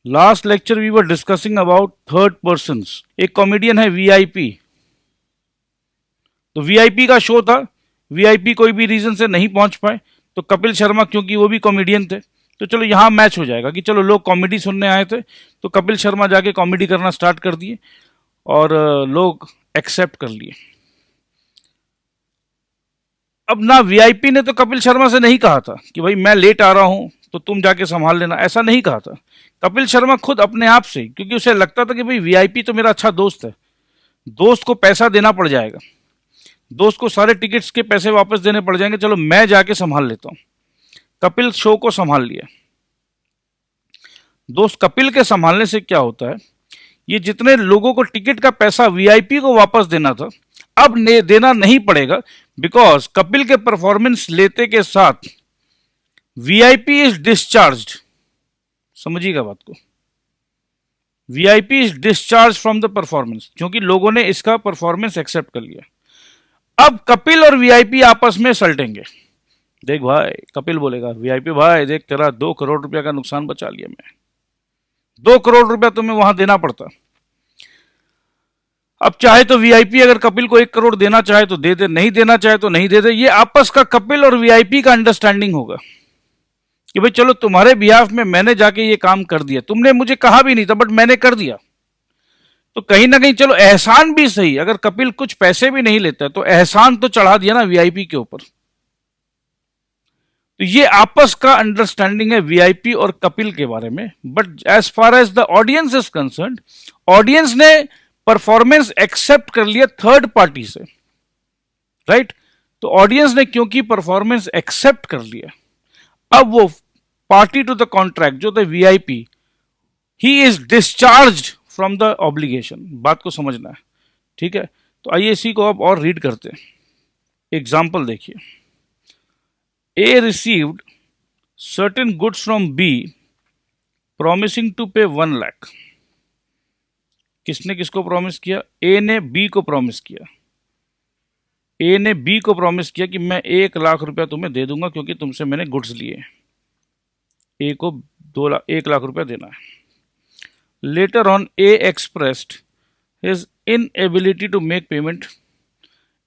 Last lecture we were discussing about third persons. एक comedian है VIP, तो VIP का शो था, वीआईपी कोई भी रीजन से नहीं पहुंच पाए, तो कपिल शर्मा क्योंकि वो भी कॉमेडियन थे, तो चलो यहां मैच हो जाएगा कि चलो लोग कॉमेडी सुनने आए थे तो कपिल शर्मा जाके कॉमेडी करना स्टार्ट कर दिए और लोग एक्सेप्ट कर लिए। अब ना वीआईपी ने तो कपिल शर्मा से नहीं कहा था कि भाई मैं लेट आ रहा हूं तो तुम जाके संभाल लेना, ऐसा नहीं कहा था। कपिल शर्मा खुद अपने आप से, क्योंकि उसे लगता था कि भाई वीआईपी तो मेरा अच्छा दोस्त है, दोस्त को पैसा देना पड़ जाएगा, दोस्त को सारे टिकट्स के पैसे वापस देने पड़ जाएंगे, चलो मैं जाके संभाल लेता हूं। कपिल शो को संभाल लिया। दोस्त कपिल के संभालने से क्या होता है, ये जितने लोगों को टिकट का पैसा वीआईपी को वापस देना था अब देना नहीं पड़ेगा, बिकॉज कपिल के परफॉर्मेंस लेते के साथ वीआईपी इज डिस्चार्ज्ड। समझिएगा बात को, VIP is discharge from the performance, क्योंकि लोगों ने इसका परफॉर्मेंस एक्सेप्ट कर लिया। अब कपिल और वीआईपी आपस में सलटेंगे। देख भाई, कपिल बोलेगा वीआईपी भाई देख तेरा 2 करोड़ रुपया का नुकसान बचा लिया मैं, 2 करोड़ रुपया तुम्हें वहां देना पड़ता। अब चाहे तो वीआईपी अगर कपिल को 1 करोड़ देना चाहे तो दे दे, नहीं देना चाहे तो नहीं दे दे। ये आपस का कपिल और वीआईपी का अंडरस्टैंडिंग होगा कि भाई चलो तुम्हारे बिहाफ में मैंने जाके ये काम कर दिया, तुमने मुझे कहा भी नहीं था बट मैंने कर दिया, तो कहीं ना कहीं चलो एहसान भी सही, अगर कपिल कुछ पैसे भी नहीं लेता तो एहसान तो चढ़ा दिया ना वीआईपी के ऊपर। तो ये आपस का अंडरस्टैंडिंग है वीआईपी और कपिल के बारे में। But as far as the audience is concerned, audience ने परफॉर्मेंस एक्सेप्ट कर लिया थर्ड पार्टी से, राइट? तो ऑडियंस ने क्योंकि परफॉर्मेंस एक्सेप्ट कर लिया, अब वो पार्टी टू द कॉन्ट्रैक्ट जो the VIP, he is discharged from the obligation. बात को समझना है, ठीक है? तो आइए इसी को अब और रीड करते हैं। एग्जाम्पल देखिए, A received certain goods from B promising to pay 1 lakh. किसने किसको प्रॉमिस किया? A ने B को प्रॉमिस किया। A ने B को प्रॉमिस किया कि मैं 1 लाख रुपया तुम्हें दे दूंगा क्योंकि तुमसे मैंने गुड्स लिए। A को 1 लाख रुपया देना है। Later on A expressed his inability to make payment।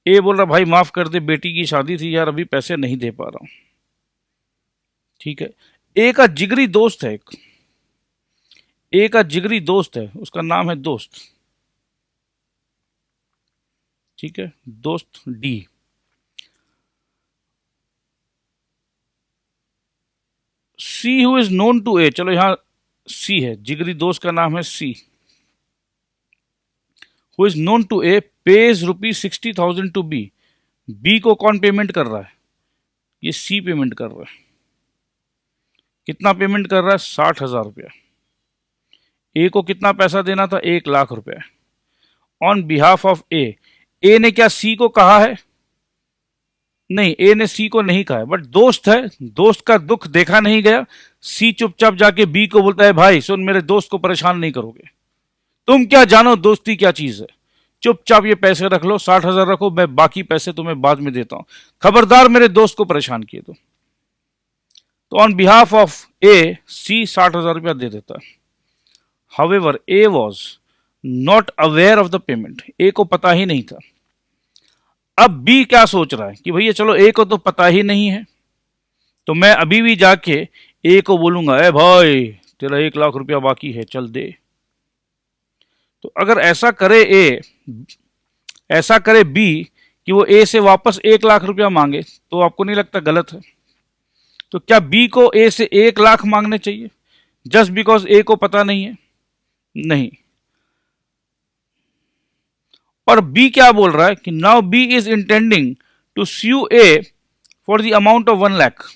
ए बोल रहा भाई माफ कर दे, बेटी की शादी थी यार, अभी पैसे नहीं दे पा रहा हूं। ठीक है, ए का जिगरी दोस्त है, ए का जिगरी दोस्त है, उसका नाम है दोस्त। ठीक है, दोस्त D. C who is known to A, चलो यहां सी है, जिगरी दोस्त का नाम है C. Who is known to A pays ₹60,000 to B. B को कौन पेमेंट कर रहा है? ये सी पेमेंट कर रहा है। कितना पेमेंट कर रहा है? 60,000 रुपया। ए को कितना पैसा देना था? 1 लाख रुपया। ऑन बिहाफ ऑफ ए। ए ने क्या सी को कहा है? नहीं, ए ने सी को नहीं कहा है, बट दोस्त है, दोस्त का दुख देखा नहीं गया। सी चुपचाप जाके बी को बोलता है भाई सुन, मेरे दोस्त को परेशान नहीं करोगे, तुम क्या जानो दोस्ती क्या चीज है, चुपचाप ये पैसे रख लो, 60,000 रखो, मैं बाकी पैसे तुम्हें बाद में देता हूं, खबरदार मेरे दोस्त को परेशान किए तो on behalf of A C 60,000 रुपया दे देता है। However A was not aware of the payment, A को पता ही नहीं था। अब बी क्या सोच रहा है कि भैया चलो ए को तो पता ही नहीं है, तो मैं अभी भी जाके ए को बोलूंगा ए भाई तेरा 1 लाख रुपया बाकी है, चल दे। तो अगर ऐसा करे ए, ऐसा करे बी कि वो ए से वापस 1 लाख रुपया मांगे, तो आपको नहीं लगता गलत है? तो क्या बी को ए से 1 लाख मांगने चाहिए जस्ट बिकॉज ए को पता नहीं है? नहीं। और बी क्या बोल रहा है कि now B is intending to sue A for the amount of 1 lakh.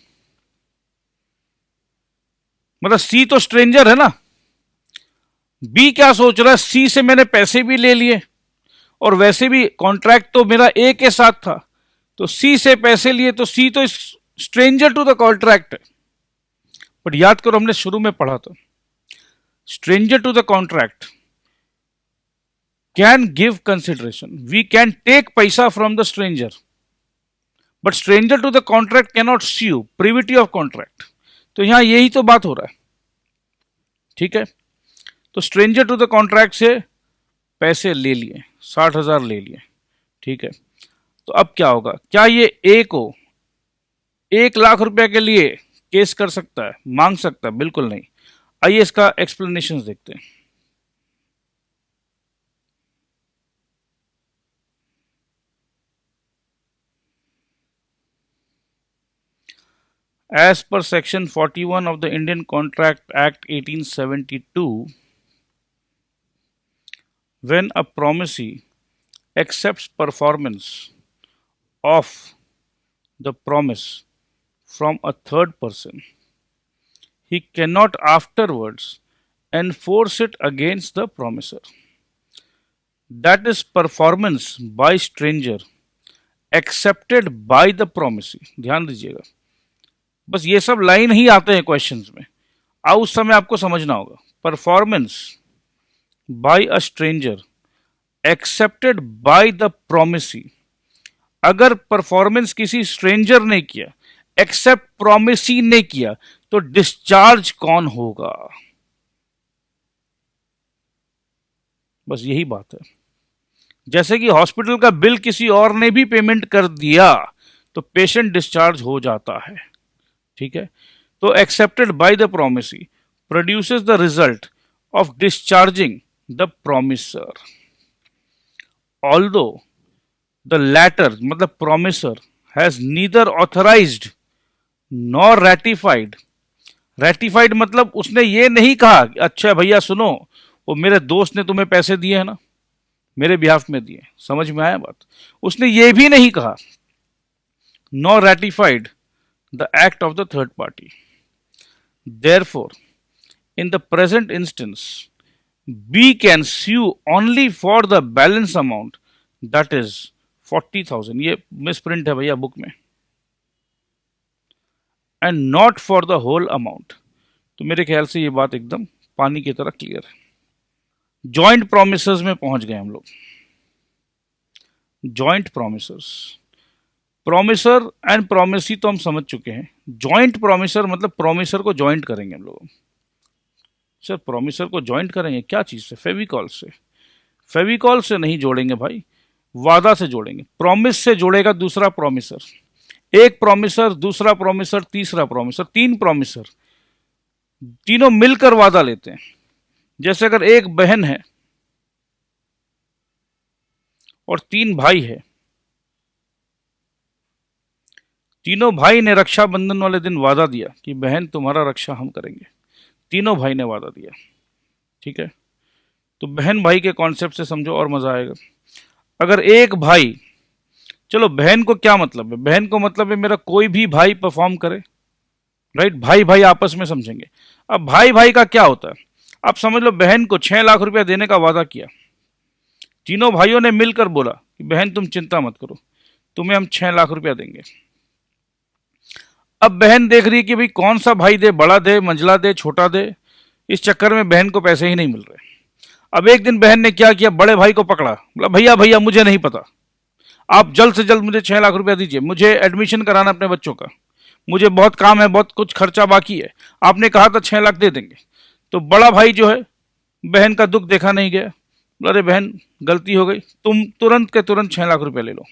मतलब सी तो स्ट्रेंजर है ना। बी क्या सोच रहा है, सी से मैंने पैसे भी ले लिए और वैसे भी कॉन्ट्रैक्ट तो मेरा ए के साथ था, तो सी से पैसे लिए तो सी तो स्ट्रेंजर टू द कॉन्ट्रैक्ट है। बट याद करो हमने शुरू में पढ़ा था, stranger to the contract can give consideration, we can take पैसा from the stranger, but stranger to the contract can not sue, privity of contract. तो यहां यही तो बात हो रहा है। ठीक है, तो स्ट्रेंजर टू द कॉन्ट्रैक्ट से पैसे ले लिए, 60,000 ले लिए, ठीक है। तो अब क्या होगा, क्या ये ए को 1 लाख रुपया के लिए केस कर सकता है, मांग सकता है? बिल्कुल नहीं। आइए इसका एक्सप्लेनेशन देखते हैं। As per Section 41 of the Indian Contract Act 1872, when a promisee accepts performance of the promise from a third person, he cannot afterwards enforce it against the promiser. That is performance by stranger accepted by the promisee. ध्यान दीजिएगा, बस ये सब line ही आते हैं questions में, अब उस समय आपको समझना होगा। Performance by a stranger accepted by the promisee. अगर परफॉर्मेंस किसी स्ट्रेंजर ने किया, एक्सेप्ट प्रोमिसी ने किया, तो डिस्चार्ज कौन होगा? बस यही बात है। जैसे कि हॉस्पिटल का बिल किसी और ने भी पेमेंट कर दिया तो पेशेंट डिस्चार्ज हो जाता है, ठीक है। तो accepted by the promisee produces the result of discharging the promisor, although the latter मतलब promisor has neither authorised nor ratified. Ratified मतलब उसने ये नहीं कहा, अच्छा भैया सुनो, वो मेरे दोस्त ने तुम्हें पैसे दिए हैं ना, मेरे बिहाफ में दिए, समझ में आया बात? उसने ये भी नहीं कहा, nor ratified the act of the third party. Therefore, in the present instance, B can sue only for the balance amount, that is 40,000. ये misprint है भैया बुक में, and not for the whole amount. तो मेरे ख्याल से ये बात एकदम पानी की तरह क्लियर है। जॉइंट प्रोमिसर्स में पहुंच गए हम लोग। जॉइंट प्रोमिसर्स, प्रोमिसर एंड प्रोमिसी तो हम समझ चुके हैं। जॉइंट प्रोमिसर मतलब प्रोमिसर को जॉइंट करेंगे हम लोग। सर प्रोमिसर को जॉइंट करेंगे क्या चीज़ से? फेविकॉल से। फेविकॉल से नहीं जोड़ेंगे भाई, वादा से जोड़ेंगे। प्रॉमिस से जोड़ेगा दूसरा प्रोमिसर, एक प्रोमिसर, दूसरा प्रोमिसर, तीसरा प्रोमिसर, 3 प्रोमिसर, तीनों मिलकर वादा लेते हैं। जैसे अगर एक बहन है और 3 भाई है, तीनों भाई ने रक्षाबंधन वाले दिन वादा दिया कि बहन तुम्हारा रक्षा हम करेंगे, तीनों भाई ने वादा दिया, ठीक है। तो बहन भाई के कॉन्सेप्ट से समझो और मजा आएगा। अगर एक भाई, चलो बहन को क्या मतलब है? बहन को मतलब है मेरा कोई भी भाई परफॉर्म करे, राइट? भाई भाई आपस में समझेंगे। अब भाई भाई का क्या होता है? आप समझ लो बहन को 6 लाख रुपया देने का वादा किया, तीनों भाइयों ने मिलकर बोला कि बहन तुम चिंता मत करो, तुम्हें हम 6 लाख रुपया देंगे। अब बहन देख रही है कि भाई कौन सा भाई दे, बड़ा दे, मंझला दे, छोटा दे, इस चक्कर में बहन को पैसे ही नहीं मिल रहे। अब एक दिन बहन ने क्या किया, बड़े भाई को पकड़ा, बोला भैया भैया मुझे नहीं पता, आप जल्द से जल्द मुझे 6 लाख रुपया दीजिए, मुझे एडमिशन कराना अपने बच्चों का, मुझे बहुत काम है, बहुत कुछ खर्चा बाकी है, आपने कहा था 6 लाख दे देंगे। तो बड़ा भाई जो है बहन का दुख देखा नहीं गया, बोला अरे बहन गलती हो गई, तुम तुरंत के तुरंत 6 लाख रुपया ले लो।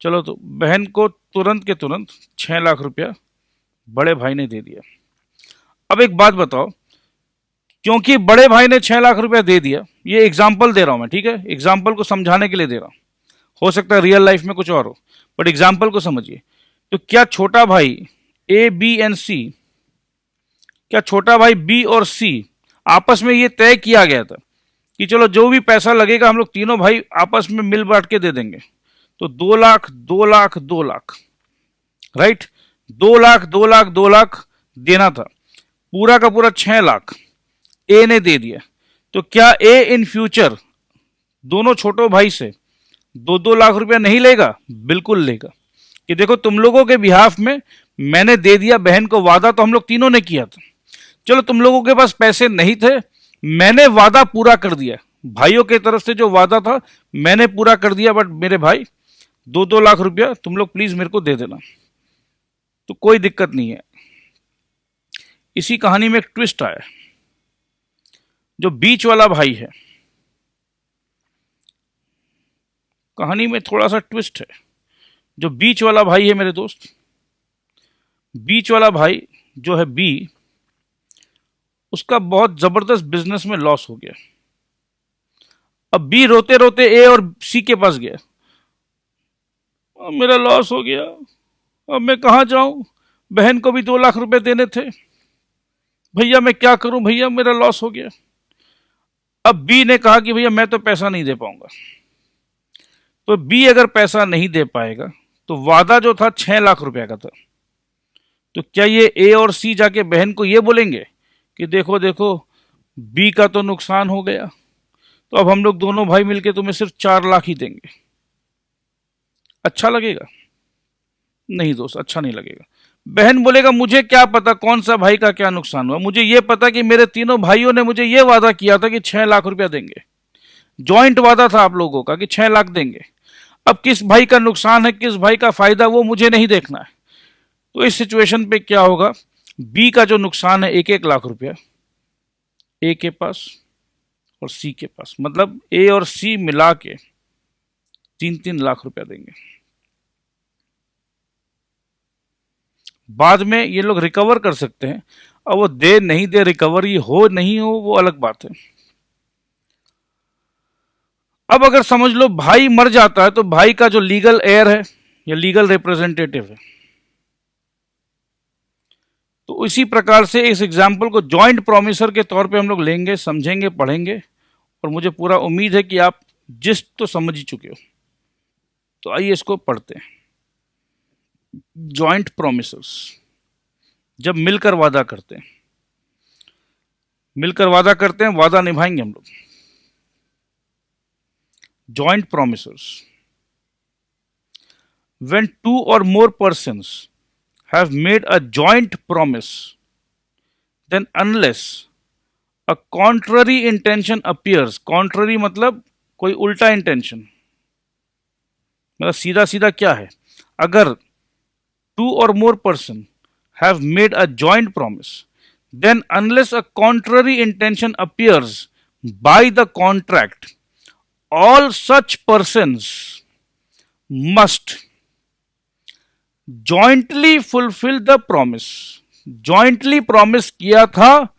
चलो तो बहन को तुरंत के तुरंत 6 लाख रुपया बड़े भाई ने दे दिया। अब एक बात बताओ, क्योंकि बड़े भाई ने 6 लाख रुपया दे दिया, ये एग्जाम्पल दे रहा हूं मैं, ठीक है, एग्जाम्पल को समझाने के लिए दे रहा हूं, हो सकता है रियल लाइफ में कुछ और हो, बट एग्जाम्पल को समझिए। तो क्या छोटा भाई ए, बी एंड सी, क्या छोटा भाई बी और सी आपस में ये तय किया गया था कि चलो जो भी पैसा लगेगा हम लोग तीनों भाई आपस में मिल बांट के दे देंगे? तो 2 लाख 2 लाख 2 लाख, राइट, 2 लाख 2 लाख 2 लाख देना था, पूरा का पूरा 6 लाख ए ने दे दिया। तो क्या ए इन फ्यूचर दोनों छोटों भाई से 2-2 लाख रुपया नहीं लेगा? बिल्कुल लेगा, कि देखो तुम लोगों के बिहाफ में मैंने दे दिया, बहन को वादा तो हम लोग तीनों ने किया था, चलो तुम लोगों के पास पैसे नहीं थे, मैंने वादा पूरा कर दिया, भाइयों की तरफ से जो वादा था मैंने पूरा कर दिया, बट मेरे भाई 2-2 लाख रुपया तुम लोग प्लीज मेरे को दे देना। तो कोई दिक्कत नहीं है, इसी कहानी में एक ट्विस्ट आया। जो बीच वाला भाई है, कहानी में थोड़ा सा ट्विस्ट है। जो बीच वाला भाई है मेरे दोस्त, बीच वाला भाई जो है बी, उसका बहुत जबरदस्त बिजनेस में लॉस हो गया। अब बी रोते रोते ए और सी के पास गया, अब मेरा लॉस हो गया, अब मैं कहाँ जाऊं, बहन को भी 2 लाख रुपए देने थे, भैया मैं क्या करूं, भैया मेरा लॉस हो गया। अब बी ने कहा कि भैया मैं तो पैसा नहीं दे पाऊंगा। तो बी अगर पैसा नहीं दे पाएगा तो वादा जो था 6 लाख रुपए का था, तो क्या ये ए और सी जाके बहन को ये बोलेंगे कि देखो देखो बी का तो नुकसान हो गया, तो अब हम लोग दोनों भाई मिलके तुम्हें सिर्फ 4 लाख ही देंगे? अच्छा लगेगा? नहीं दोस्त, अच्छा नहीं लगेगा। बहन बोलेगा मुझे क्या पता कौन सा भाई का क्या नुकसान हुआ, मुझे ये पता कि मेरे तीनों भाइयों ने मुझे ये वादा किया था कि 6 लाख रुपया देंगे, जॉइंट वादा था आप लोगों का कि 6 लाख देंगे। अब किस भाई का नुकसान है, किस भाई का फायदा, वो मुझे नहीं देखना है। तो इस सिचुएशन पे क्या होगा, बी का जो नुकसान है 1-1 लाख रुपया ए के पास और सी के पास, मतलब ए और सी मिला के 3-3 लाख रुपया देंगे। बाद में ये लोग रिकवर कर सकते हैं, अब वो दे नहीं दे, रिकवरी हो नहीं हो वो अलग बात है। अब अगर समझ लो भाई मर जाता है तो भाई का जो लीगल एयर है या लीगल रिप्रेजेंटेटिव है, तो इसी प्रकार से इस एग्जाम्पल को जॉइंट प्रोमिसर के तौर पे हम लोग लेंगे, समझेंगे, पढ़ेंगे, और मुझे पूरा उम्मीद है कि आप जिस तो समझ ही चुके हो। तो आइए इसको पढ़ते हैं। जॉइंट प्रोमिसर्स, जब मिलकर वादा करते हैं, मिलकर वादा करते हैं, वादा निभाएंगे हम लोग। Joint promisors, when 2 or more persons have made a joint promise, then unless a contrary intention appears, contrary मतलब कोई उल्टा इंटेंशन, मतलब सीधा सीधा क्या है, अगर 2 or more persons have made a joint promise, then unless a contrary intention appears by the contract, all such persons must jointly fulfil the promise. Jointly promise किया था,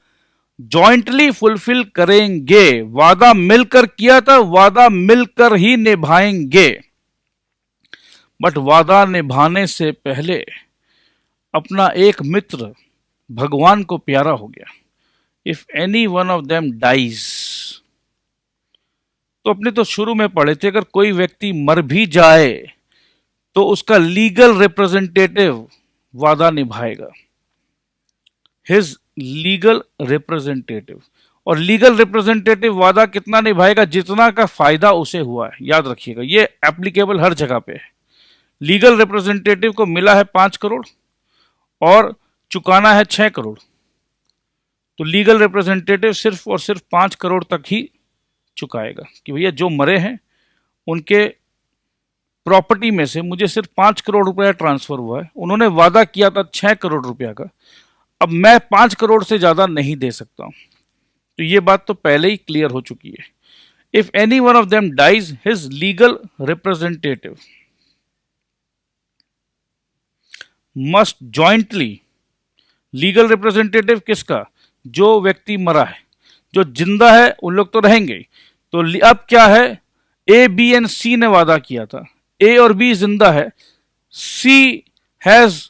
जॉइंटली फुलफिल करेंगे। वादा मिलकर किया था, वादा मिलकर ही निभाएंगे। बट वादा निभाने से पहले अपना एक मित्र भगवान को प्यारा हो गया। If any one of them dies, तो अपने तो शुरू में पढ़े थे, अगर कोई व्यक्ति मर भी जाए तो उसका लीगल रिप्रेजेंटेटिव वादा निभाएगा। हिज लीगल रिप्रेजेंटेटिव, और लीगल रिप्रेजेंटेटिव वादा कितना निभाएगा, जितना का फायदा उसे हुआ है। याद रखिएगा, ये एप्लीकेबल हर जगह पे है। लीगल रिप्रेजेंटेटिव को मिला है 5 करोड़ और चुकाना है 6 करोड़, तो लीगल रिप्रेजेंटेटिव सिर्फ और सिर्फ 5 करोड़ तक ही चुकाएगा कि भैया जो मरे हैं उनके प्रॉपर्टी में से मुझे सिर्फ 5 करोड़ रुपया ट्रांसफर हुआ है, उन्होंने वादा किया था 6 करोड़ रुपया का, अब मैं 5 करोड़ से ज्यादा नहीं दे सकता हूं। तो ये बात तो पहले ही क्लियर हो चुकी है। If any one of them dies, his legal representative must jointly, legal representative किसका, जो व्यक्ति मरा है, जो जिंदा है उन लोग तो रहेंगे। तो अब क्या है, ए बी एंड सी ने वादा किया था, ए और बी जिंदा है, सी हैज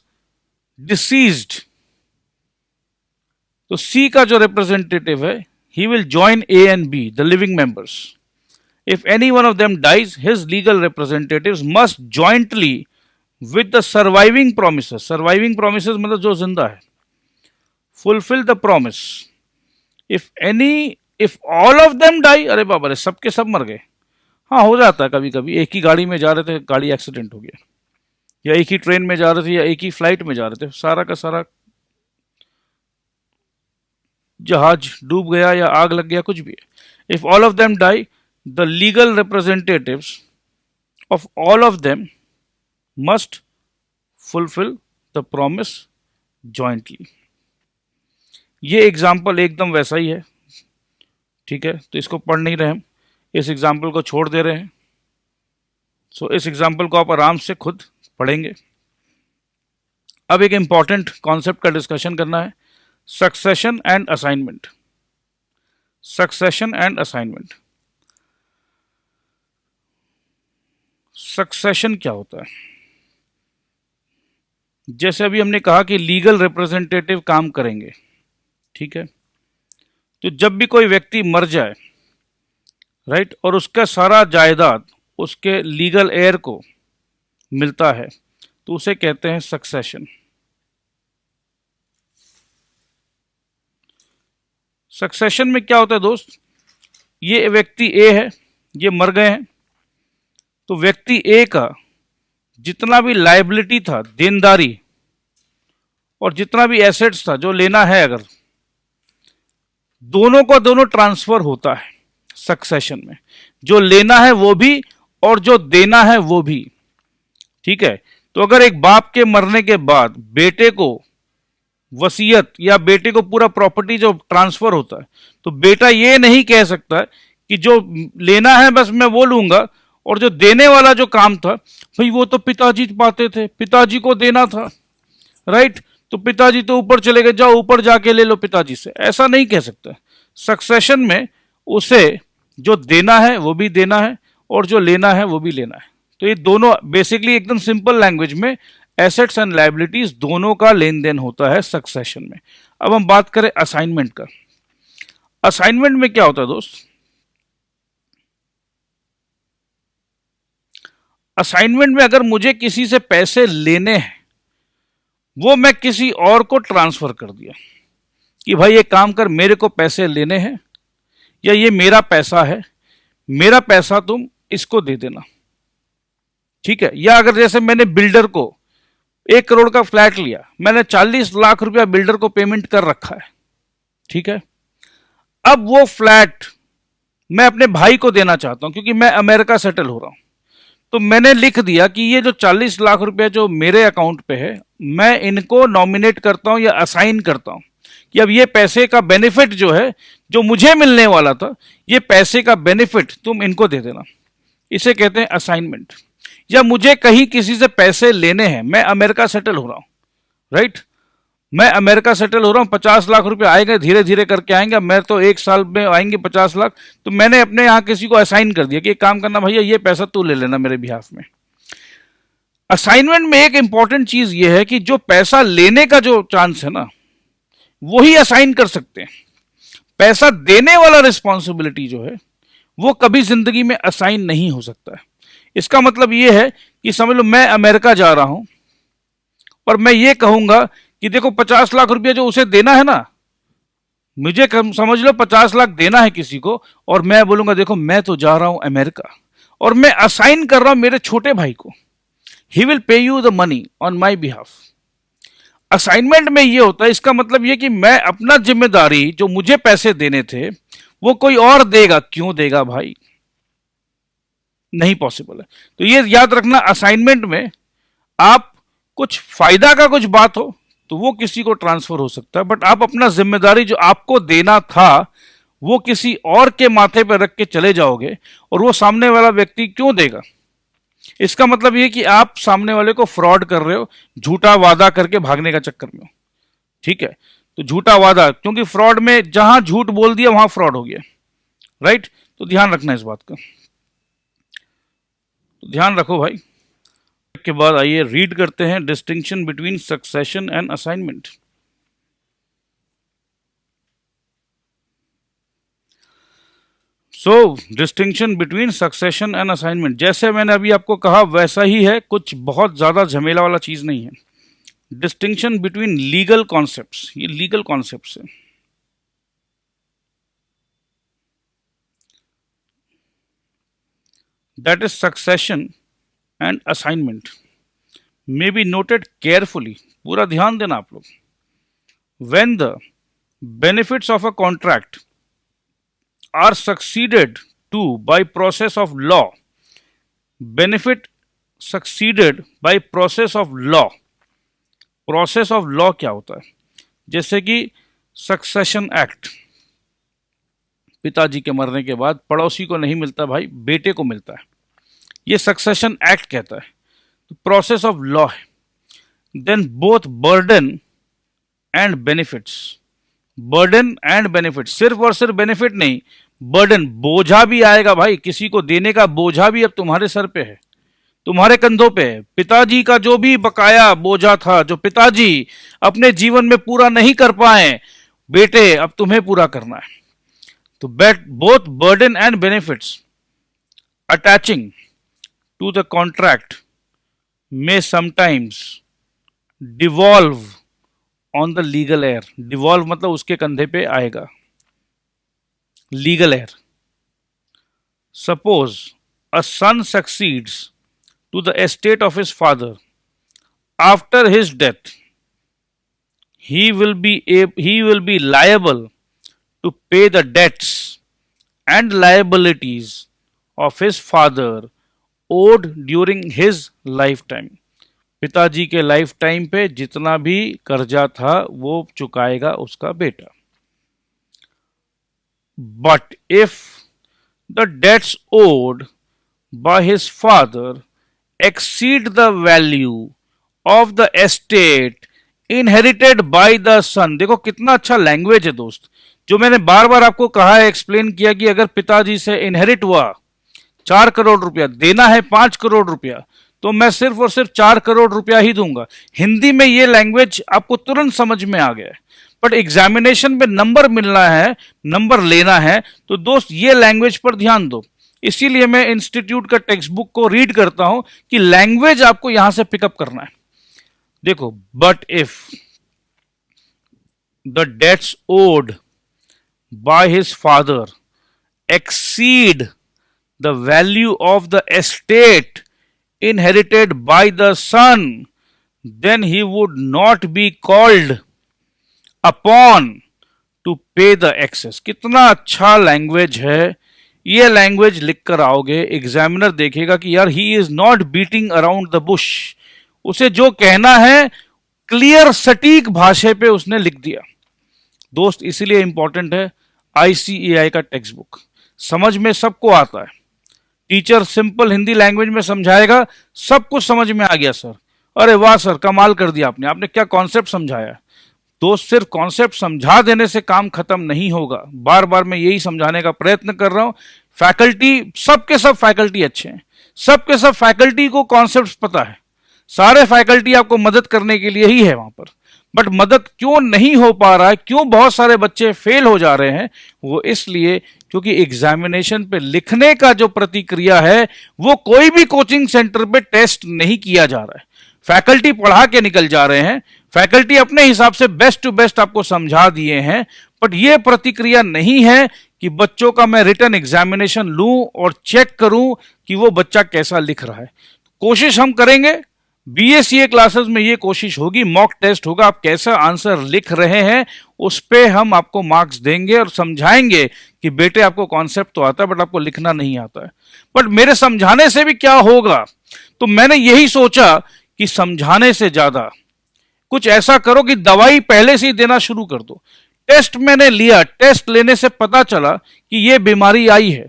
डिसीज्ड, तो सी का जो रिप्रेजेंटेटिव है he will join A and B, the living members. If any one of them dies, his legal representatives must jointly with the surviving promises, surviving promises मतलब जो जिंदा है, fulfil the promise. If all of them die, अरे बाबा रे, सबके सब मर गए। हाँ, हो जाता है कभी कभी, एक ही गाड़ी में जा रहे थे, गाड़ी एक्सीडेंट हो गया, या एक ही ट्रेन में जा रहे थे, या एक ही फ्लाइट में जा रहे थे, सारा का सारा जहाज डूब गया या आग लग गया, कुछ भी है। If all of them die, the legal representatives of all of them must fulfil the promise jointly. ये एग्जाम्पल एकदम वैसा ही है, ठीक है, तो इसको पढ़ नहीं रहे हम, इस एग्जाम्पल को छोड़ दे रहे हैं। सो इस एग्जाम्पल को आप आराम से खुद पढ़ेंगे। अब एक इंपॉर्टेंट कॉन्सेप्ट का डिस्कशन करना है, succession and assignment. Succession and assignment. Succession क्या होता है? जैसे अभी हमने कहा कि लीगल रिप्रेजेंटेटिव काम करेंगे, ठीक है, तो जब भी कोई व्यक्ति मर जाए, राइट, और उसका सारा जायदाद उसके लीगल एयर को मिलता है, तो उसे कहते हैं सक्सेशन। सक्सेशन में क्या होता है दोस्त, ये व्यक्ति ए है, ये मर गए हैं, तो व्यक्ति ए का जितना भी लायबिलिटी था, देनदारी, और जितना भी एसेट्स था जो लेना है, अगर दोनों को दोनों ट्रांसफर होता है सक्सेशन में, जो लेना है वो भी और जो देना है वो भी, ठीक है। तो अगर एक बाप के मरने के बाद बेटे को वसीयत या बेटे को पूरा प्रॉपर्टी जो ट्रांसफर होता है, तो बेटा ये नहीं कह सकता कि जो लेना है बस मैं वो लूंगा, और जो देने वाला जो काम था भाई वो तो पिताजी पाते थे, पिताजी को देना था, राइट, तो पिताजी तो ऊपर चले गए, जाओ ऊपर जाके ले लो पिताजी से, ऐसा नहीं कह सकता। सक्सेशन में उसे जो देना है वो भी देना है और जो लेना है वो भी लेना है। तो ये दोनों बेसिकली एकदम सिंपल लैंग्वेज में एसेट्स एंड लायबिलिटीज दोनों का लेन देन होता है सक्सेशन में। अब हम बात करें असाइनमेंट का। असाइनमेंट में क्या होता है दोस्त, असाइनमेंट में अगर मुझे किसी से पैसे लेने हैं, वो मैं किसी और को ट्रांसफर कर दिया कि भाई ये काम कर, मेरे को पैसे लेने हैं, या ये मेरा पैसा है, मेरा पैसा तुम इसको दे देना, ठीक है। या अगर जैसे मैंने बिल्डर को 1 करोड़ का फ्लैट लिया, मैंने 40 लाख रुपया बिल्डर को पेमेंट कर रखा है, ठीक है, अब वो फ्लैट मैं अपने भाई को देना चाहता हूं क्योंकि मैं अमेरिका सेटल हो रहा हूं, तो मैंने लिख दिया कि ये जो 40 लाख रुपया जो मेरे अकाउंट पे है, मैं इनको नॉमिनेट करता हूं या असाइन करता हूं कि अब ये पैसे का बेनिफिट जो है, जो मुझे मिलने वाला था, ये पैसे का बेनिफिट तुम इनको दे देना, इसे कहते हैं असाइनमेंट। या मुझे कहीं किसी से पैसे लेने हैं, मैं अमेरिका सेटल हो रहा हूं, राइट, मैं अमेरिका सेटल हो रहा हूं, 50 लाख रुपए आएंगे, धीरे धीरे करके आएंगे, मैं तो 1 साल में आएंगे 50 लाख, तो मैंने अपने यहां किसी को असाइन कर दिया कि एक काम करना भैया, ये पैसा तू ले लेना मेरे बिहाफ में। असाइनमेंट में एक इंपॉर्टेंट चीज ये है कि जो पैसा लेने का जो चांस है ना, वही असाइन कर सकते हैं। पैसा देने वाला रिस्पॉन्सिबिलिटी जो है वो कभी जिंदगी में असाइन नहीं हो सकता है। इसका मतलब ये है कि समझ लो मैं अमेरिका जा रहा हूं और मैं ये कहूंगा कि देखो 50 लाख रुपया जो उसे देना है ना, मुझे समझ लो 50 लाख देना है किसी को, और मैं बोलूंगा देखो मैं तो जा रहा हूं अमेरिका, और मैं असाइन कर रहा हूं मेरे छोटे भाई को, he will pay you the money on my behalf. Assignment में ये होता है, इसका मतलब ये कि मैं अपना जिम्मेदारी जो मुझे पैसे देने थे वो कोई और देगा, क्यों देगा भाई, नहीं पॉसिबल है। तो ये याद रखना, असाइनमेंट में आप कुछ फायदा का कुछ बात हो तो वो किसी को ट्रांसफर हो सकता है, बट आप अपना जिम्मेदारी जो आपको देना था वो किसी और के माथे पर रख के चले जाओगे, और वो सामने वाला व्यक्ति क्यों देगा। इसका मतलब ये कि आप सामने वाले को फ्रॉड कर रहे हो, झूठा वादा करके भागने का चक्कर में हो, ठीक है। तो झूठा वादा, क्योंकि फ्रॉड में जहां झूठ बोल दिया वहां फ्रॉड हो गया, राइट, तो ध्यान रखना इस बात का, तो ध्यान रखो भाई। के बाद आइए रीड करते हैं distinction between succession and assignment. So distinction between succession and assignment, जैसे मैंने अभी आपको कहा वैसा ही है, कुछ बहुत ज्यादा झमेला वाला चीज नहीं है। डिस्टिंक्शन बिटवीन लीगल कॉन्सेप्ट्स, ये लीगल कॉन्सेप्ट्स है। That is succession and assignment may be noted carefully, पूरा ध्यान देना आप लोग। when the benefits of a contract are succeeded to by process of law, benefit succeeded by process of law, process of law क्या होता है, जैसे कि सक्सेशन एक्ट, पिताजी के मरने के बाद पड़ोसी को नहीं मिलता भाई, बेटे को मिलता है, ये सक्सेशन एक्ट कहता है। तो प्रोसेस ऑफ लॉ है। Then both burden and benefits, burden and benefit, सिर्फ और सिर्फ बेनिफिट नहीं, बर्डन, बोझा भी आएगा भाई, किसी को देने का बोझा भी अब तुम्हारे सर पे है, तुम्हारे कंधों पे है। पिताजी का जो भी बकाया बोझा था, जो पिताजी अपने जीवन में पूरा नहीं कर पाए, बेटे अब तुम्हें पूरा करना है। तो both burden and benefits attaching to the contract may sometimes devolve on the legal heir, devolve मतलब उसके कंधे पे आएगा, legal heir. Suppose a son succeeds to the estate of his father after his death, he will be liable to pay the debts and liabilities of his father owed during his lifetime. पिताजी के life time पे जितना भी कर्जा था वो चुकाएगा उसका बेटा। But if the debts owed by his father exceed the value of the estate inherited by the son, देखो कितना अच्छा लैंग्वेज है दोस्त, जो मैंने बार बार आपको कहा है, एक्सप्लेन किया कि अगर पिताजी से इनहेरिट हुआ 4 करोड़ रुपया, देना है 5 करोड़ रुपया, तो मैं सिर्फ और सिर्फ 4 करोड़ रुपया ही दूंगा। हिंदी में ये लैंग्वेज आपको तुरंत समझ में आ गया है, बट एग्जामिनेशन में नंबर मिलना है, नंबर लेना है, तो दोस्त ये लैंग्वेज पर ध्यान दो। इसीलिए मैं इंस्टीट्यूट का टेक्स्ट बुक को रीड करता हूं कि लैंग्वेज आपको यहां से पिकअप करना है। देखो, but if the debts owed by his father exceed the value of the estate inherited by the son, then he would not be called upon to pay the excess. कितना अच्छा language है, ये language लिख कर आओगे, examiner देखेगा कि यार he is not beating around the Bush, उसे जो कहना है क्लियर सटीक भाषा पे उसने लिख दिया। दोस्त इसीलिए इंपॉर्टेंट है ICAI का टेक्स्ट बुक, समझ में सबको आता है, टीचर सिंपल हिंदी लैंग्वेज में समझाएगा, सब कुछ समझ में आ गया सर, अरे वाह सर कमाल कर दिया आपने क्या कॉन्सेप्ट समझाया। दोस्त सिर्फ कॉन्सेप्ट समझा देने से काम खत्म नहीं होगा, बार बार मैं यही समझाने का प्रयत्न कर रहा हूं। फैकल्टी, सबके सब फैकल्टी अच्छे हैं, सबके सब फैकल्टी को कॉन्सेप्ट पता है, सारे फैकल्टी आपको मदद करने के लिए ही है वहां पर, बट मदद क्यों नहीं हो पा रहा है, क्यों बहुत सारे बच्चे फेल हो जा रहे हैं, वो इसलिए क्योंकि एग्जामिनेशन पे लिखने का जो प्रतिक्रिया है वो कोई भी कोचिंग सेंटर पे टेस्ट नहीं किया जा रहा है। फैकल्टी पढ़ा के निकल जा रहे हैं, फैकल्टी अपने हिसाब से बेस्ट टू बेस्ट आपको समझा दिए हैं, बट ये प्रतिक्रिया नहीं है कि बच्चों का मैं रिटन एग्जामिनेशन लूं और चेक करूं कि वो बच्चा कैसा लिख रहा है। कोशिश हम करेंगे, BACA क्लासेस में ये कोशिश होगी, मॉक टेस्ट होगा, आप कैसा आंसर लिख रहे हैं उस पे हम आपको मार्क्स देंगे और समझाएंगे कि बेटे आपको कॉन्सेप्ट तो आता है बट आपको लिखना नहीं आता है। बट मेरे समझाने से भी क्या होगा, तो मैंने यही सोचा कि समझाने से ज्यादा कुछ ऐसा करो कि दवाई पहले से ही देना शुरू कर दो। टेस्ट मैंने लिया, टेस्ट लेने से पता चला कि ये बीमारी आई है।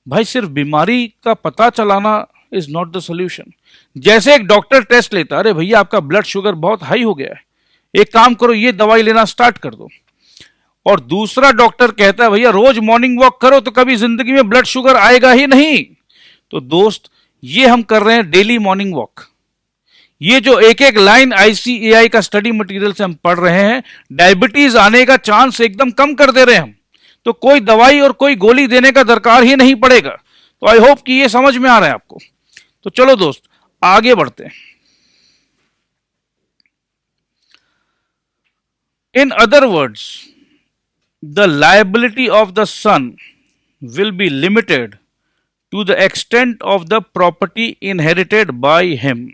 भाई सिर्फ बीमारी का पता चलाना इज नॉट द सोल्यूशन। जैसे एक डॉक्टर टेस्ट लेता, अरे भैया आपका ब्लड शुगर बहुत हाई हो गया है, एक काम करो ये दवाई लेना स्टार्ट कर दो, और दूसरा डॉक्टर कहता है भैया रोज मॉर्निंग वॉक करो तो कभी जिंदगी में ब्लड शुगर आएगा ही नहीं। तो दोस्त ये हम कर रहे हैं डेली मॉर्निंग वॉक, ये जो एक एक लाइन ICAI का स्टडी मटेरियल से हम पढ़ रहे हैं, डायबिटीज आने का चांस एकदम कम कर दे रहे हैं हम, तो कोई दवाई और कोई गोली देने का दरकार ही नहीं पड़ेगा। तो आई होप कि ये समझ में आ रहा है आपको। तो चलो दोस्त आगे बढ़ते हैं। In other words, the liability of the son will be limited to the extent of the property inherited by him.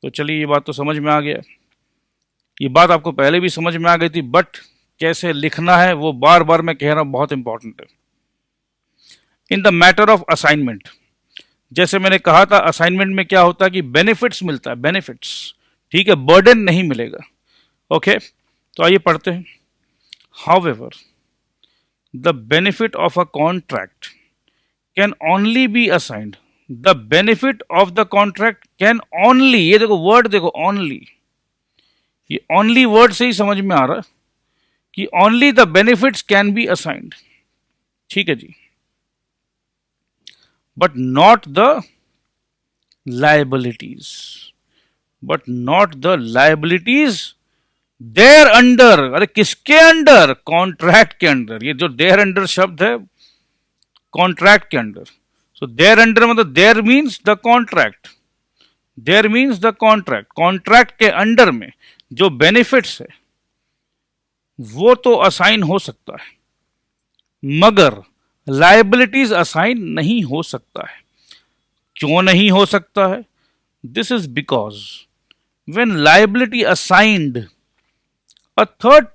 तो चलिए ये बात तो समझ में आ गया, ये बात आपको पहले भी समझ में आ गई थी, बट कैसे लिखना है वो बार बार मैं कह रहा हूं, बहुत इंपॉर्टेंट है। In the matter of assignment, जैसे मैंने कहा था असाइनमेंट में क्या होता है कि बेनिफिट्स मिलता है, बेनिफिट्स, ठीक है, बर्डन नहीं मिलेगा। ओके तो आइए पढ़ते हैं। However, the benefit of a contract can only be assigned. The benefit of the contract can only, ये देखो वर्ड देखो only, ये only वर्ड से ही समझ में आ रहा कि only the benefits can be assigned. ठीक है जी, but not the liabilities, but not the liabilities thereunder. अरे किसके अंडर? कॉन्ट्रैक्ट के अंडर. ये जो देयर अंडर शब्द है कॉन्ट्रैक्ट के अंडर. सो देयर अंडर मतलब there means the contract, there means the contract. Contract के अंडर में जो बेनिफिट्स है वो तो असाइन हो सकता है, मगर लाइबिलिटीज असाइन नहीं हो सकता है. क्यों नहीं हो सकता है? This is because when liability assigned a third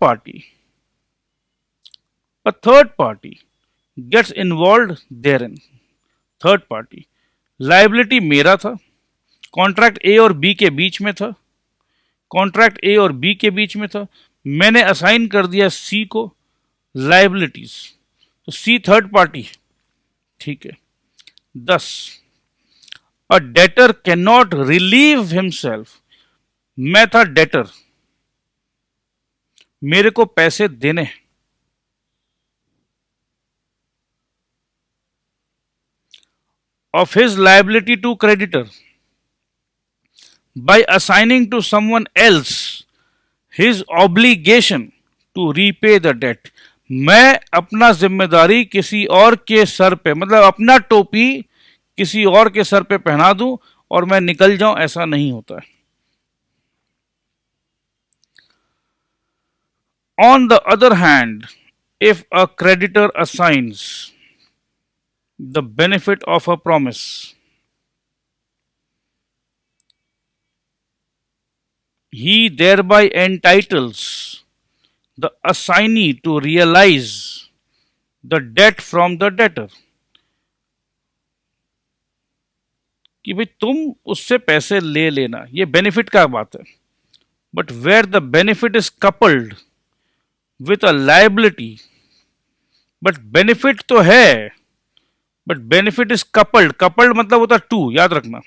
party gets involved therein. Third party, liability मेरा था, कॉन्ट्रैक्ट ए और बी के बीच में था, कॉन्ट्रैक्ट ए और बी के बीच में था, मैंने असाइन कर दिया सी को लाइबिलिटीज, तो सी थर्ड पार्टी. ठीक है. दस, a debtor can not relieve himself. मैं था डेटर, मेरे को पैसे देने, of his liability to creditor by assigning to someone else his obligation to repay the debt. मैं अपना जिम्मेदारी किसी और के सर पे, मतलब अपना टोपी किसी और के सर पे पहना दूं और मैं निकल जाऊं, ऐसा नहीं होता है. On the other hand, if a creditor assigns the benefit of a promise, he thereby entitles the assignee to realize the debt from the debtor. कि भाई तुम उससे पैसे ले लेना, ये बेनिफिट का बात है. But where the benefit is coupled with a liability, but benefit तो है, but benefit is coupled. Coupled मतलब होता है टू, याद रखना.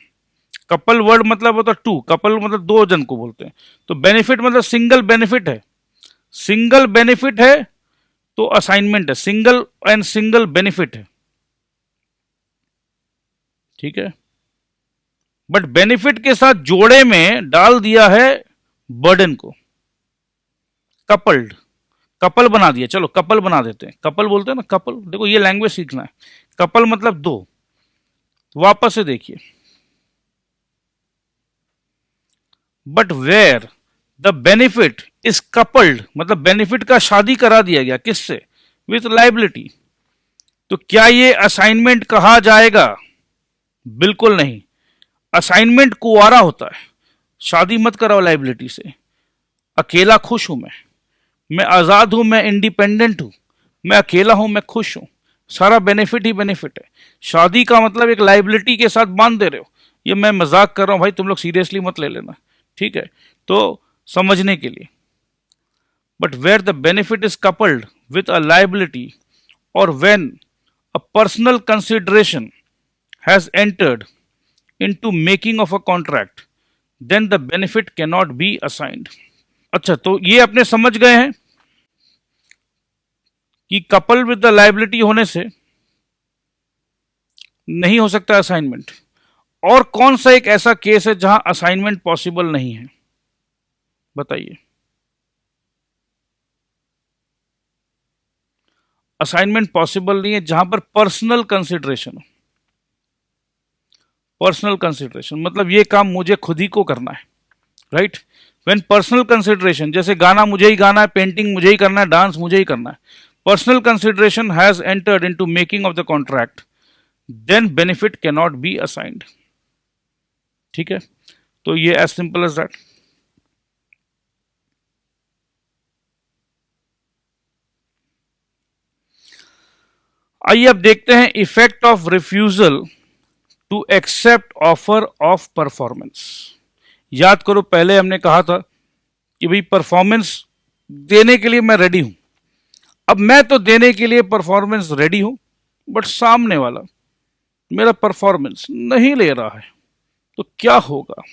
कपल वर्ड मतलब होता है टू, कपल मतलब दो जन को बोलते हैं. तो बेनिफिट मतलब सिंगल बेनिफिट है, सिंगल बेनिफिट है तो असाइनमेंट है, सिंगल एंड सिंगल बेनिफिट है. ठीक है. बट बेनिफिट के साथ जोड़े में डाल दिया है बर्डन को, कपल्ड, कपल बना दिया. चलो कपल बना देते हैं, कपल बोलते हैं ना, कपल. देखो ये लैंग्वेज सीखना है. कपल मतलब दो. वापस से देखिए, but where the benefit is coupled, मतलब बेनिफिट का शादी करा दिया गया किससे? With liability. तो क्या ये असाइनमेंट कहा जाएगा? बिल्कुल नहीं. असाइनमेंट कुंवारा होता है. शादी मत कराओ लाइबिलिटी से. अकेला खुश हूं मैं आजाद हूं, मैं इंडिपेंडेंट हूं, मैं अकेला हूं, मैं खुश हूं. सारा बेनिफिट ही बेनिफिट है. शादी का मतलब एक लाइबिलिटी के साथ बांध दे रहे हो. ये मैं मजाक कर रहा हूं भाई, तुम लोग सीरियसली मत ले लेना. ठीक है, तो समझने के लिए. But where the benefit is coupled with a liability और when a personal consideration has entered into making of a contract, then the benefit can not be assigned. अच्छा, तो ये अपने समझ गए हैं कि कपल विद द लाइबिलिटी होने से नहीं हो सकता असाइनमेंट. और कौन सा एक ऐसा केस है जहां असाइनमेंट पॉसिबल नहीं है? बताइए. असाइनमेंट पॉसिबल नहीं है जहां पर पर्सनल कंसिडरेशन हो. पर्सनल कंसिडरेशन मतलब ये काम मुझे खुद ही को करना है, राइट. व्हेन पर्सनल कंसिडरेशन, जैसे गाना मुझे ही गाना है, पेंटिंग मुझे ही करना है, डांस मुझे ही करना है. Personal consideration has entered into making of the contract, then benefit can not be assigned. ठीक है, तो ये एज सिंपल एज दैट. आइए अब देखते हैं effect of refusal to accept offer of performance. याद करो, पहले हमने कहा था कि भाई परफॉर्मेंस देने के लिए मैं रेडी हूं, अब मैं तो देने के लिए परफॉर्मेंस रेडी हूं, बट सामने वाला मेरा परफॉर्मेंस नहीं ले रहा है, तो क्या होगा?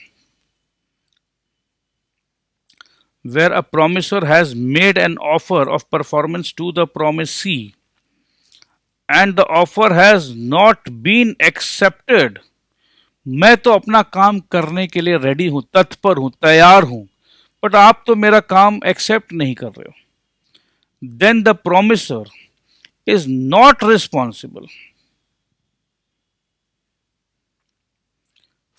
Where a promisor has made an offer of performance to the promisee and the offer has not been accepted, मैं तो अपना काम करने के लिए रेडी हूं, तत्पर हूं, तैयार हूं, बट आप तो मेरा काम एक्सेप्ट नहीं कर रहे हो, then the promisor is not responsible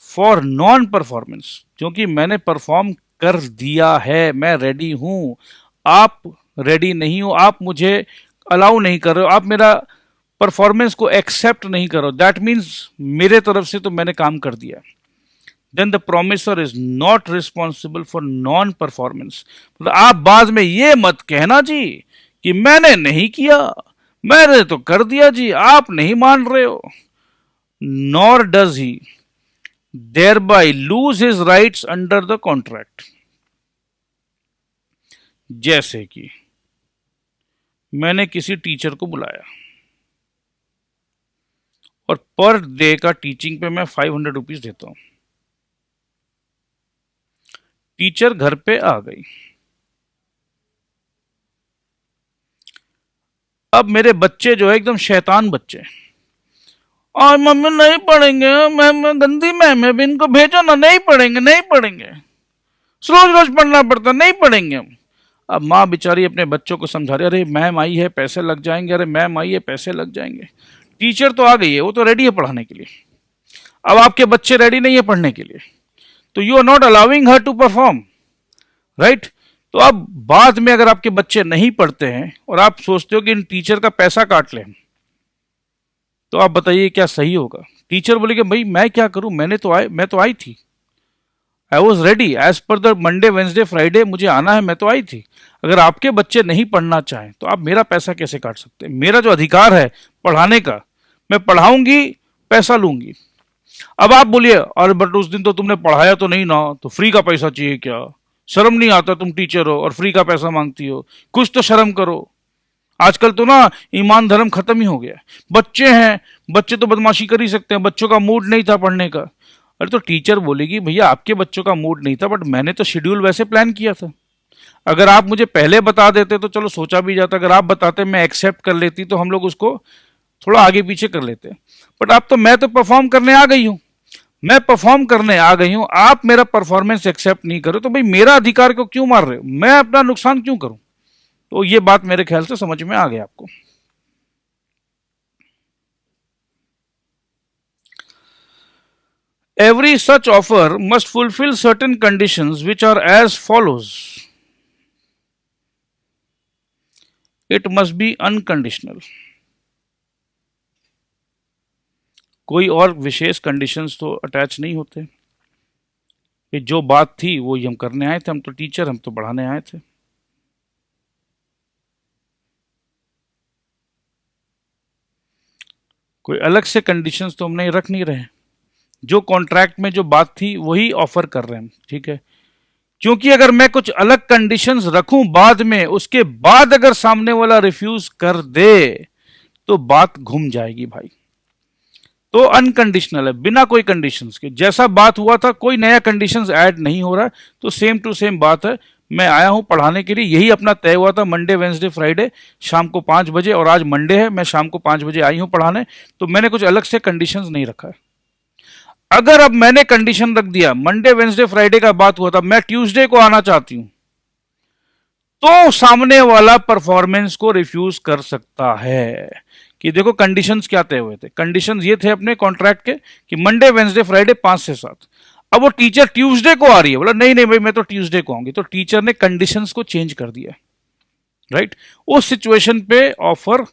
for non performance, क्योंकि मैंने परफॉर्म कर दिया है, मैं रेडी हूं, आप रेडी नहीं हो, आप मुझे अलाउ नहीं कर रहे हो, आप मेरा परफॉर्मेंस को एक्सेप्ट नहीं करो, दैट मीन्स मेरे तरफ से तो मैंने काम कर दिया, then the promisor is not responsible for non performance. मतलब आप बाद में ये मत कहना जी कि मैंने नहीं किया, मैंने तो कर दिया जी, आप नहीं मान रहे हो, nor does he thereby lose his rights under the contract। जैसे कि मैंने किसी टीचर को बुलाया और पर डे का टीचिंग पे मैं 500 रुपीज देता हूं, टीचर घर पे आ गई, अब मेरे बच्चे जो है एकदम शैतान बच्चे, और मम्मी नहीं पढ़ेंगे, मैम गंदी मैम है, इनको भेजो ना, नहीं पढ़ेंगे, नहीं पढ़ेंगे, रोज रोज पढ़ना पड़ता, नहीं पढ़ेंगे हम। अब माँ बेचारी अपने बच्चों को समझा रही, अरे मैम आई है पैसे लग जाएंगे, अरे मैम आई है पैसे लग जाएंगे। टीचर तो आ गई है, वो तो रेडी है पढ़ाने के लिए, अब आपके बच्चे रेडी नहीं है पढ़ने के लिए, तो you are not allowing her to perform, right. तो अब बाद में अगर आपके बच्चे नहीं पढ़ते हैं और आप सोचते हो कि इन टीचर का पैसा काट लें, तो आप बताइए क्या सही होगा? टीचर बोलेगे भाई मैं क्या करूं, मैं तो आई थी, I was ready as per the Monday Wednesday Friday, मुझे आना है, मैं तो आई थी। अगर आपके बच्चे नहीं पढ़ना चाहें तो आप मेरा पैसा कैसे काट सकते हैं? मेरा जो अधिकार है पढ़ाने का, मैं पढ़ाऊंगी, पैसा लूंगी। अब आप बोलिए अरे बट उस दिन तो तुमने पढ़ाया तो नहीं ना, तो फ्री का पैसा चाहिए क्या? शर्म नहीं आता? तुम टीचर हो और फ्री का पैसा मांगती हो, कुछ तो शर्म करो। आजकल तो ना ईमान धर्म खत्म ही हो गया। बच्चे हैं, बच्चे तो बदमाशी कर ही सकते हैं, बच्चों का मूड नहीं था पढ़ने का। अरे तो टीचर बोलेगी भैया आपके बच्चों का मूड नहीं था, बट मैंने तो शेड्यूल वैसे प्लान किया था, अगर आप मुझे पहले बता देते तो चलो सोचा भी जाता, अगर आप बताते मैं एक्सेप्ट कर लेती तो हम लोग उसको थोड़ा आगे पीछे कर लेते। बट अब तो मैं तो परफॉर्म करने आ गई हूं, मैं परफॉर्म करने आ गई हूं, आप मेरा परफॉर्मेंस एक्सेप्ट नहीं करो, तो भाई मेरा अधिकार को क्यों मार रहे हो? मैं अपना नुकसान क्यों करूं? तो ये बात मेरे ख्याल से समझ में आ गया आपको। Every such offer must fulfill certain conditions which are as follows. It must be unconditional। कोई और विशेष कंडीशंस तो अटैच नहीं होते, कि जो बात थी वो ही हम करने आए थे, हम तो टीचर, हम तो पढ़ाने आए थे। कोई अलग से कंडीशंस तो हम नहीं रख नहीं रहे, जो कॉन्ट्रैक्ट में जो बात थी वही ऑफर कर रहे हैं, ठीक है। क्योंकि अगर मैं कुछ अलग कंडीशंस रखूं बाद में, उसके बाद अगर सामने वाला रिफ्यूज कर दे तो बात घूम जाएगी भाई। तो अनकंडीशनल है, बिना कोई कंडीशंस के, जैसा बात हुआ था कोई नया कंडीशंस ऐड नहीं हो रहा है, तो सेम टू सेम बात है। मैं आया हूं पढ़ाने के लिए, यही अपना तय हुआ था, मंडे वेंसडे फ्राइडे शाम को 5 बजे, और आज मंडे है, मैं शाम को 5 बजे आई हूं पढ़ाने, तो मैंने कुछ अलग से कंडीशंस नहीं रखा है। अगर अब मैंने कंडीशन रख दिया, मंडे वेंसडे फ्राइडे का बात हुआ था, मैं ट्यूसडे को आना चाहती हूं, तो सामने वाला परफॉर्मेंस को रिफ्यूज कर सकता है। कि देखो कंडीशंस क्या तय हुए थे, कंडीशंस ये थे अपने कॉन्ट्रैक्ट के कि मंडे वेंसडे फ्राइडे 5 से 7। अब वो टीचर ट्यूसडे को आ रही है, बोला नहीं नहीं भाई मैं तो ट्यूसडे को आऊंगी, तो टीचर ने कंडीशंस को चेंज कर दिया, राइट। उस सिचुएशन पे ऑफर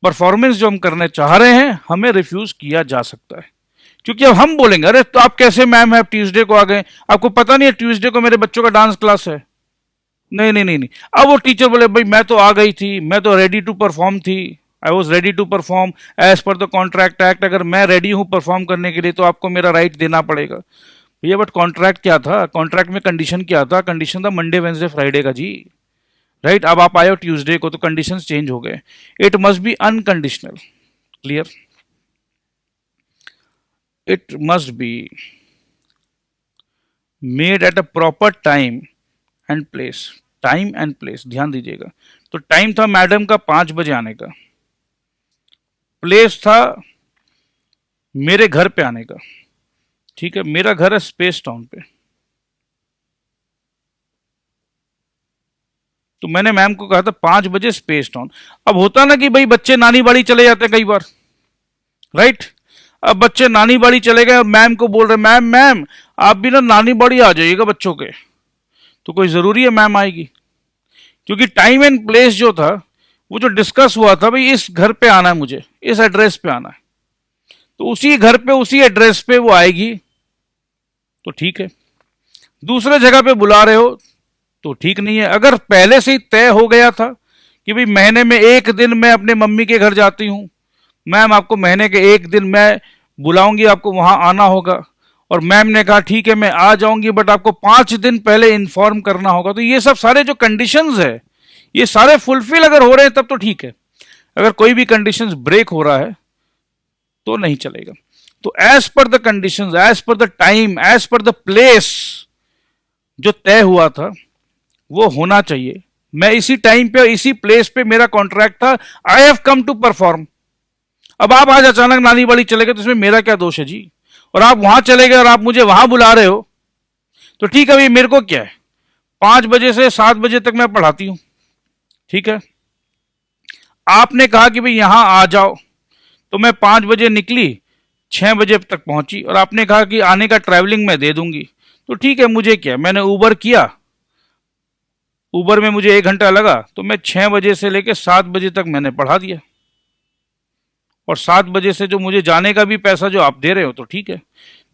परफॉर्मेंस जो हम करने चाह रहे हैं हमें रिफ्यूज किया जा सकता है। क्योंकि अब हम बोलेंगे अरे तो आप कैसे मैम है, आप ट्यूसडे को आ गए, आपको पता नहीं है ट्यूसडे को मेरे बच्चों का डांस क्लास है। नहीं नहीं नहीं नहीं, अब वो टीचर बोले भाई मैं तो आ गई थी, मैं तो रेडी टू परफॉर्म थी, I was ready to perform as per the contract act, अगर मैं रेडी हूं परफॉर्म करने के लिए तो आपको मेरा राइट देना पड़ेगा। भैया बट कॉन्ट्रैक्ट क्या था, कॉन्ट्रैक्ट में कंडीशन क्या था? कंडीशन था मंडे वेंसडे फ्राइडे का जी, राइट। अब आप आए हो ट्यूसडे को तो कंडीशंस चेंज हो गए। It must B unconditional. Clear? It must be made at a proper time and place. Time and place ध्यान दीजिएगा। तो टाइम था मैडम का 5 बजे आने का, प्लेस था मेरे घर पे आने का। ठीक है, मेरा घर है स्पेस टाउन पे, तो मैंने मैम को कहा था 5 बजे स्पेस टाउन। अब होता ना कि भाई बच्चे नानी बाड़ी चले जाते हैं कई बार, राइट। अब बच्चे नानी बाड़ी चले गए और मैम को बोल रहे मैम मैम आप भी ना नानी बाड़ी आ जाइएगा बच्चों के। तो कोई जरूरी है मैम आएगी? क्योंकि टाइम एंड प्लेस जो था वो जो डिस्कस हुआ था भाई इस घर पे आना है, मुझे इस एड्रेस पे आना है, तो उसी घर पे उसी एड्रेस पे वो आएगी तो ठीक है। दूसरे जगह पे बुला रहे हो तो ठीक नहीं है। अगर पहले से ही तय हो गया था कि भाई महीने में एक दिन मैं अपने मम्मी के घर जाती हूँ, मैम आपको महीने के एक दिन मैं बुलाऊंगी, आपको वहां आना होगा, और मैम ने कहा ठीक है मैं आ जाऊंगी बट आपको 5 दिन पहले इन्फॉर्म करना होगा, तो ये सब सारे जो कंडीशंस है ये सारे फुलफिल अगर हो रहे हैं तब तो ठीक है। अगर कोई भी कंडीशंस ब्रेक हो रहा है तो नहीं चलेगा। तो as per the conditions, as per the time, as per the place जो तय हुआ था वो होना चाहिए। मैं इसी टाइम पे इसी प्लेस पे मेरा कॉन्ट्रैक्ट था, I have come to perform. अब आप आज अचानक नानी बाड़ी चले गए तो इसमें मेरा क्या दोष है जी? और आप वहां चले गए और आप मुझे वहां बुला रहे हो तो ठीक है भाई, मेरे को क्या है, 5 बजे से 7 बजे तक मैं पढ़ाती हूं, ठीक है। आपने कहा कि भाई यहां आ जाओ, तो मैं 5 बजे निकली, 6 बजे तक पहुंची, और आपने कहा कि आने का ट्रैवलिंग मैं दे दूंगी, तो ठीक है, मुझे क्या, मैंने ऊबर किया, ऊबर में मुझे 1 घंटा लगा, तो मैं 6 बजे से लेकर 7 बजे तक मैंने पढ़ा दिया, और 7 बजे से जो मुझे जाने का भी पैसा जो आप दे रहे हो तो ठीक है।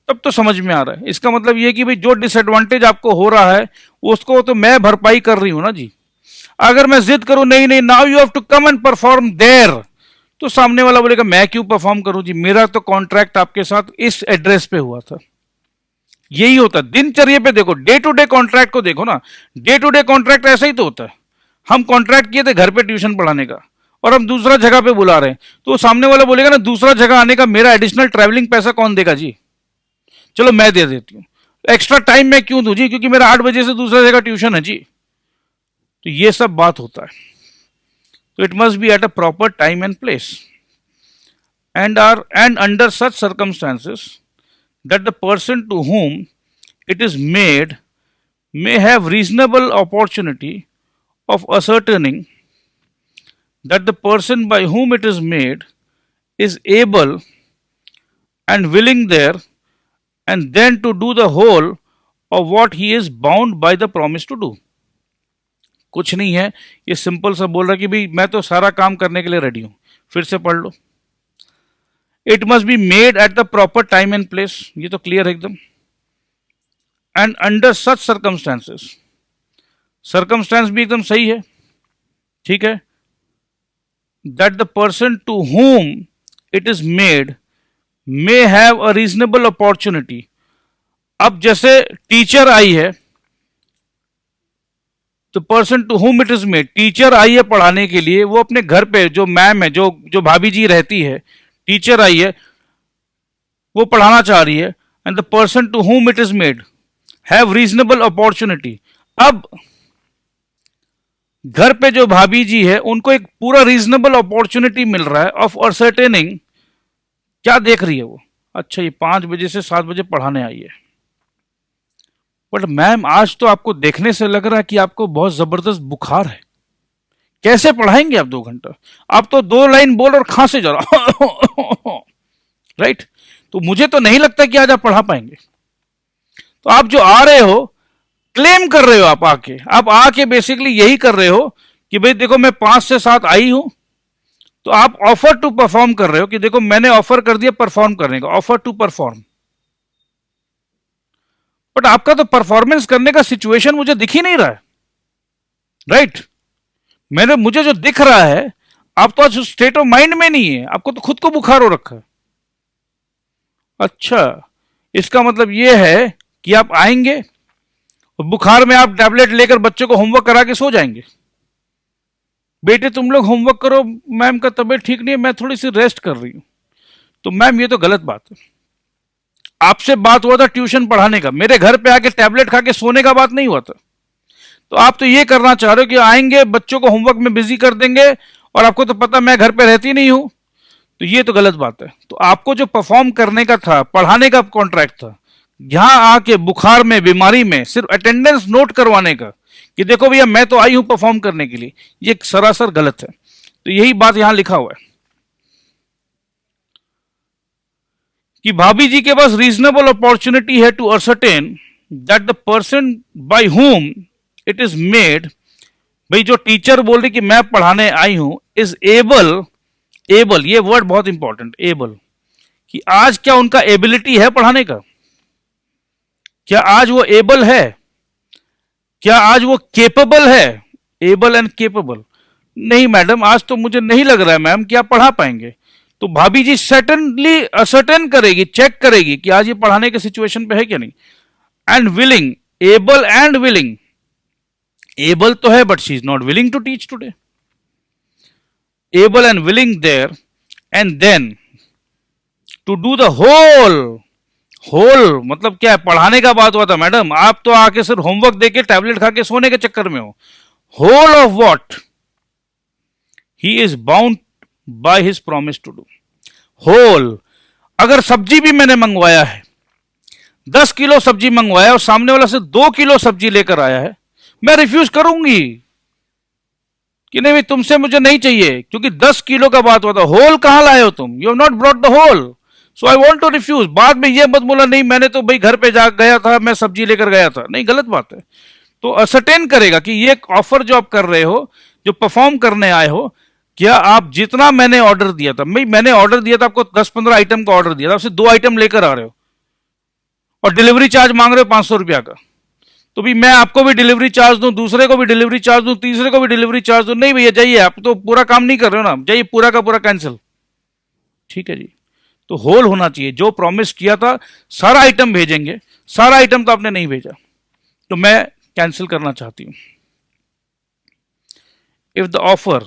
तब तो समझ में आ रहा है। इसका मतलब ये कि भाई जो डिसएडवांटेज आपको हो रहा है उसको तो मैं भरपाई कर रही हूं ना जी। अगर मैं जिद करूं नहीं नहीं now you have to come and perform there, तो सामने वाला बोलेगा मैं क्यों परफॉर्म करूं जी, मेरा तो कॉन्ट्रैक्ट आपके साथ इस एड्रेस पे हुआ था। यही होता है दिनचर्या पे। देखो डे टू डे कॉन्ट्रैक्ट को देखो ना, डे टू डे कॉन्ट्रैक्ट ऐसा ही तो होता है। हम कॉन्ट्रैक्ट किए थे घर पे ट्यूशन पढ़ाने का और हम दूसरा जगह पे बुला रहे हैं, तो सामने वाला बोलेगा ना दूसरा जगह आने का मेरा एडिशनल ट्रैवलिंग पैसा कौन देगा जी? चलो मैं दे देती हूँ, एक्स्ट्रा टाइम मैं क्यों दूं जी, क्योंकि मेरा 8 बजे से दूसरा जगह ट्यूशन है जी। तो ये सब बात होता है। तो it must B at a proper time and place and under such circumstances that the person to whom it is made may have reasonable opportunity of ascertaining that the person by whom it is made is able and willing there and then to do the whole of what he is bound by the promise to do। कुछ नहीं है, ये simple सा बोल रहा है कि भाई मैं तो सारा काम करने के लिए रेडी हूं। फिर से पढ़ लो, it must be made at the proper time and place, ये तो क्लियर है एकदम। And under such circumstances, circumstance भी एकदम सही है, ठीक है। That the person to whom it is made may have a reasonable opportunity. अब जैसे टीचर आई है, तो person to whom it is made, teacher आई है पढ़ाने के लिए, वो अपने घर पे जो मैम है, जो भाभी जी रहती है, टीचर आई है, वो पढ़ाना चाह रही है, and the person to whom it is made have reasonable opportunity. अब घर पे जो भाभी जी है उनको एक पूरा रीजनेबल अपॉर्चुनिटी मिल रहा है ऑफ असर्टेनिंग। क्या देख रही है वो, अच्छा ये 5 बजे से 7 बजे पढ़ाने आई है, बट मैम आज तो आपको देखने से लग रहा है कि आपको बहुत जबरदस्त बुखार है, कैसे पढ़ाएंगे आप 2 घंटा? आप तो 2 लाइन बोल और खांसे जा रहा राइट। तो मुझे तो नहीं लगता कि आज आप पढ़ा पाएंगे। तो आप जो आ रहे हो, क्लेम कर रहे हो, आप आके बेसिकली यही कर रहे हो कि भाई देखो मैं 5 से 7 आई हूं, तो आप ऑफर टू परफॉर्म कर रहे हो कि देखो मैंने ऑफर कर दिया परफॉर्म करने का, ऑफर टू परफॉर्म। बट आपका तो परफॉर्मेंस करने का सिचुएशन मुझे दिख ही नहीं रहा है, राइट। मुझे जो दिख रहा है, आप तो आज स्टेट ऑफ माइंड में नहीं है, आपको तो खुद को बुखार हो रखा है। अच्छा, इसका मतलब यह है कि आप आएंगे और बुखार में आप टैबलेट लेकर बच्चों को होमवर्क करा के सो जाएंगे। बेटे तुम लोग होमवर्क करो, मैम का तबीयत ठीक नहीं है, मैं थोड़ी सी रेस्ट कर रही हूँ। तो मैम ये तो गलत बात है। आपसे बात हुआ था ट्यूशन पढ़ाने का, मेरे घर पे आके टैबलेट खा के सोने का बात नहीं हुआ था। तो आप तो ये करना चाह रहे हो कि आएंगे बच्चों को होमवर्क में बिजी कर देंगे, और आपको तो पता मैं घर पे रहती नहीं हूं। तो ये तो गलत बात है। तो आपको जो परफॉर्म करने का था, पढ़ाने का कॉन्ट्रैक्ट था, यहां आके बुखार में, बीमारी में सिर्फ अटेंडेंस नोट करवाने का कि देखो भैया मैं तो आई हूं परफॉर्म करने के लिए, ये सरासर गलत है। तो यही बात यहां लिखा हुआ है कि भाभी जी के पास रीजनेबल अपॉर्चुनिटी है to ascertain that the person by whom it is made. भाई जो टीचर बोल रही कि मैं पढ़ाने आई हूं, इज एबल, एबल ये वर्ड बहुत इंपॉर्टेंट, एबल, कि आज क्या उनका एबिलिटी है पढ़ाने का, क्या आज वो एबल है, क्या आज वो केपेबल है, एबल एंड केपेबल। नहीं मैडम, आज तो मुझे नहीं लग रहा है मैम कि आप पढ़ा पाएंगे। तो भाभी जी सर्टेनली असर्टेन करेगी, चेक करेगी कि आज ये पढ़ाने के सिचुएशन पे है क्या नहीं। And willing, able and willing, able तो है but she is not willing to teach today, able and willing there, and then to do the whole, whole मतलब क्या है, पढ़ाने का बात हुआ था मैडम, आप तो आके सिर्फ होमवर्क देके टैबलेट खा के सोने के चक्कर में हो। Whole of what he is bound by his promise to do. Whole, अगर सब्जी भी मैंने मंगवाया है, 10 किलो सब्जी मंगवाया और सामने वाला से 2 किलो सब्जी लेकर आया है, मैं रिफ्यूज करूंगी कि नहीं भाई तुमसे मुझे नहीं चाहिए, क्योंकि 10 किलो का बात हुआ था। होल कहां लाए हो तुम, you have not brought the whole, so I want to refuse. बाद में ये मत बोला नहीं मैंने तो भाई घर पे जा गया था, मैं सब्जी लेकर गया था, नहीं गलत बात है। तो असर्टेन करेगा कि ये ऑफर जो आप कर रहे हो, जो परफॉर्म करने आए हो, क्या आप जितना मैंने ऑर्डर दिया था, मैंने ऑर्डर दिया था आपको 10-15 आइटम का ऑर्डर दिया था, आपसे 2 आइटम लेकर आ रहे हो और डिलीवरी चार्ज मांग रहे हो 500 रुपया का। तो भी मैं आपको भी डिलीवरी चार्ज दूं, दूसरे को भी डिलीवरी चार्ज दूं, तीसरे को भी डिलीवरी चार्ज दूं? नहीं भैया जाइए, आप तो पूरा काम नहीं कर रहे हो ना, जाइए पूरा का पूरा कैंसिल। ठीक है जी। तो होल होना चाहिए, जो प्रॉमिस किया था सारा आइटम भेजेंगे, सारा आइटम तो आपने नहीं भेजा, तो मैं कैंसिल करना चाहती हूं। If the offer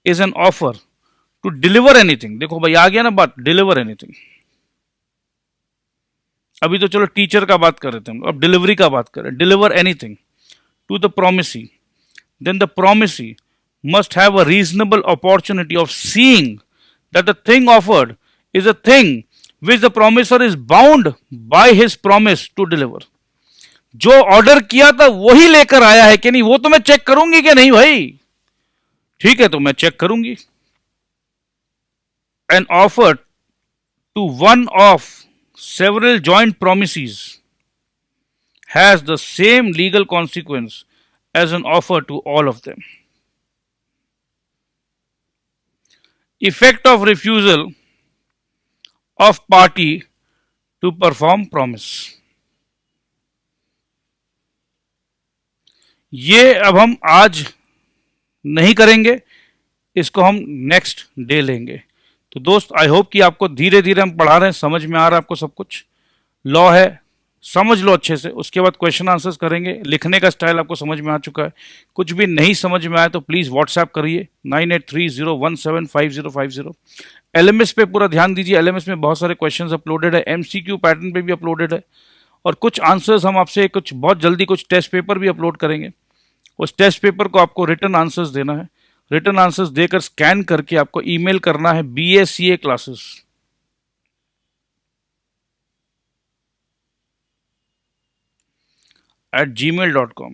is an offer to deliver anything, देखो भाई आ गया ना बात, डिलीवर एनीथिंग। अभी तो चलो टीचर का बात कर रहे थे हम, अब डिलीवरी का बात करें। Deliver anything to the promisee, then the promisee must have a reasonable opportunity of seeing that the thing offered is a thing which the promiser is bound by his promise to deliver। जो order किया था वही लेकर आया है कि नहीं, वो तो मैं चेक करूंगी कि नहीं भाई। ठीक है, तो मैं चेक करूंगी। An offer to one of several joint promises has the same legal consequence as an offer to all of them। Effect of refusal of party to perform promise। ये अब हम आज नहीं करेंगे, इसको हम नेक्स्ट डे लेंगे। तो दोस्त आई होप कि आपको धीरे धीरे हम पढ़ा रहे हैं, समझ में आ रहा है आपको सब कुछ। लॉ है, समझ लो अच्छे से, उसके बाद क्वेश्चन आंसर्स करेंगे। लिखने का स्टाइल आपको समझ में आ चुका है। कुछ भी नहीं समझ में आया तो प्लीज़ व्हाट्सएप करिए 9830175050। एलएमएस पे पूरा ध्यान दीजिए, एलएमएस में बहुत सारे क्वेश्चंस अपलोडेड है, एमसीक्यू पैटर्न पे भी अपलोडेड है, और कुछ आंसर्स हम आपसे कुछ बहुत जल्दी कुछ टेस्ट पेपर भी अपलोड करेंगे। उस टेस्ट पेपर को आपको रिटर्न आंसर्स देना है, रिटर्न आंसर्स देकर स्कैन करके आपको ईमेल करना है BSCA classes@gmail.com।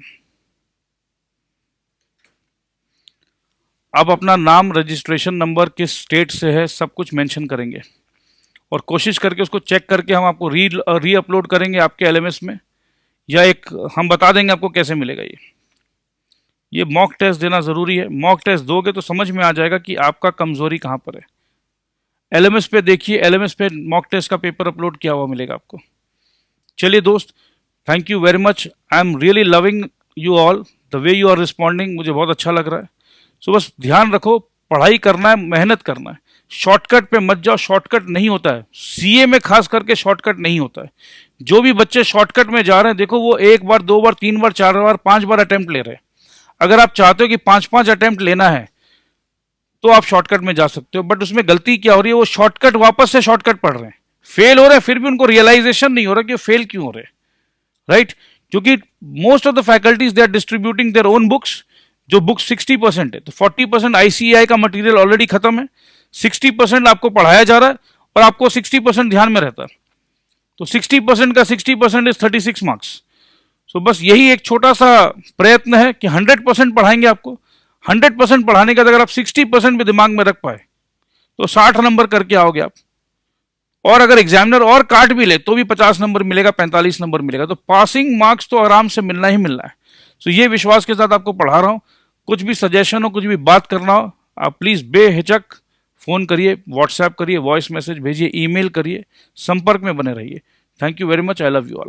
आप अपना नाम, रजिस्ट्रेशन नंबर, किस स्टेट से है, सब कुछ मेंशन करेंगे और कोशिश करके उसको चेक करके हम आपको री अपलोड करेंगे आपके एलएमएस में, या एक हम बता देंगे आपको कैसे मिलेगा। ये मॉक टेस्ट देना ज़रूरी है। मॉक टेस्ट दोगे तो समझ में आ जाएगा कि आपका कमज़ोरी कहाँ पर है। एलएमएस पे देखिए, एलएमएस पे मॉक टेस्ट का पेपर अपलोड किया हुआ मिलेगा आपको। चलिए दोस्त, thank you very much. I am really loving you all, the way you are responding, मुझे बहुत अच्छा लग रहा है। सो बस ध्यान रखो, पढ़ाई करना है, मेहनत करना है, शॉर्टकट पे मत जाओ, शॉर्टकट नहीं होता है। सीए में खास करके शॉर्टकट नहीं होता है। जो भी बच्चे शॉर्टकट में जा रहे हैं, देखो वो 1 बार 2 बार 3 बार 4 बार 5 बार अटेम्प्ट ले रहे हैं। अगर आप चाहते हो कि 5-5 अटेम्प्ट लेना है तो आप शॉर्टकट में जा सकते हो, बट उसमें गलती क्या हो रही है, वो शॉर्टकट वापस से शॉर्टकट पढ़ रहे हैं, फेल हो रहे हैं, फिर भी उनको रियलाइजेशन नहीं हो रहा कि फेल क्यों हो रहे, राइट? क्योंकि most of the faculties they are distributing their own books, जो बुक्स 60% है, तो 40% आईसीएआई का मटेरियल ऑलरेडी खत्म है, 60% आपको पढ़ाया जा रहा है और आपको 60% ध्यान में रहता है, तो 60% का 60% इज 36 मार्क्स। सो बस यही एक छोटा सा प्रयत्न है कि 100% पढ़ाएंगे आपको, 100% पढ़ाने का अगर आप 60% भी दिमाग में रख पाए तो 60 नंबर करके आओगे आप, और अगर एग्जामिनर और काट भी ले तो भी 50 नंबर मिलेगा, 45 नंबर मिलेगा, तो पासिंग मार्क्स तो आराम से मिलना ही मिलना है। सो ये विश्वास के साथ आपको पढ़ा रहा हूं, कुछ भी सजेशन हो, कुछ भी बात करना हो, आप प्लीज बेहिचक फोन करिए, व्हाट्सएप करिए, वॉइस मैसेज भेजिए, ईमेल करिए, संपर्क में बने रहिए। Thank you very much, I love you all.